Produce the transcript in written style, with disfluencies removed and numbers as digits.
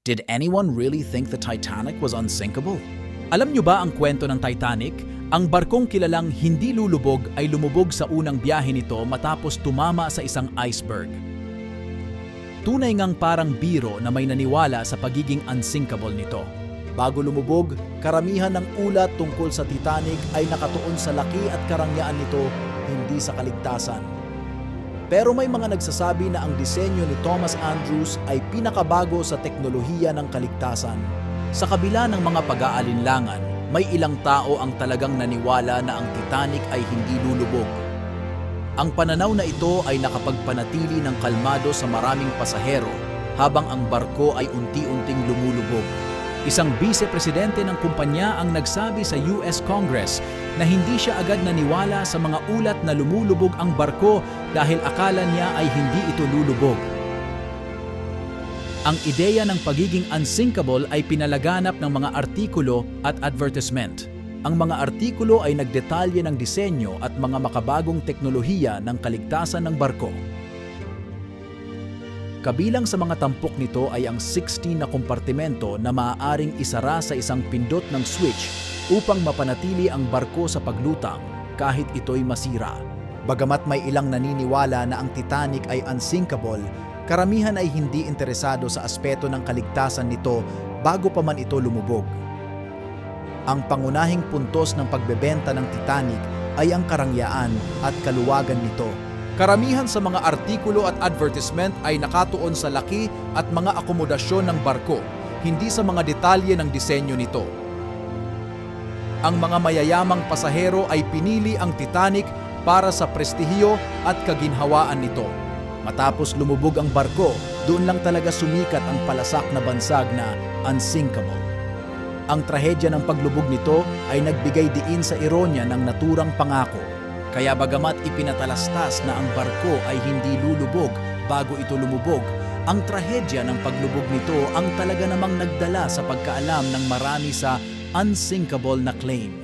Did anyone really think the Titanic was unsinkable? Alam niyo ba ang kwento ng Titanic? Ang barkong kilalang hindi lulubog ay lumubog sa unang biyahe nito matapos tumama sa isang iceberg. Tunay ngang parang biro na may naniwala sa pagiging unsinkable nito. Bago lumubog, karamihan ng ulat tungkol sa Titanic ay nakatuon sa laki at karangyaan nito, hindi sa kaligtasan. Pero may mga nagsasabi na ang disenyo ni Thomas Andrews ay pinakabago sa teknolohiya ng kaligtasan. Sa kabila ng mga pag-aalinlangan, may ilang tao ang talagang naniwala na ang Titanic ay hindi lulubog. Ang pananaw na ito ay nakapagpanatili ng kalmado sa maraming pasahero habang ang barko ay unti-unting lumulubog. Isang vice-presidente ng kumpanya ang nagsabi sa US Congress na hindi siya agad naniwala sa mga ulat na lumulubog ang barko dahil akala niya ay hindi ito lulubog. Ang ideya ng pagiging unsinkable ay pinalaganap ng mga artikulo at advertisement. Ang mga artikulo ay nagdetalye ng disenyo at mga makabagong teknolohiya ng kaligtasan ng barko. Kabilang sa mga tampok nito ay ang 16 na kompartimento na maaaring isara sa isang pindot ng switch upang mapanatili ang barko sa paglutang kahit ito'y masira. Bagamat may ilang naniniwala na ang Titanic ay unsinkable, karamihan ay hindi interesado sa aspeto ng kaligtasan nito bago pa man ito lumubog. Ang pangunahing puntos ng pagbebenta ng Titanic ay ang karangyaan at kaluwagan nito. Karamihan sa mga artikulo at advertisement ay nakatuon sa laki at mga akomodasyon ng barko, hindi sa mga detalye ng disenyo nito. Ang mga mayayamang pasahero ay pinili ang Titanic para sa prestihiyo at kaginhawaan nito. Matapos lumubog ang barko, doon lang talaga sumikat ang palasak na bansag na unsinkable. Ang trahedya ng paglubog nito ay nagbigay diin sa ironya ng naturang pangako. Kaya bagamat ipinatalastas na ang barko ay hindi lulubog bago ito lumubog, ang trahedya ng paglubog nito ang talaga namang nagdala sa pagkaalam ng marami sa unsinkable na claim.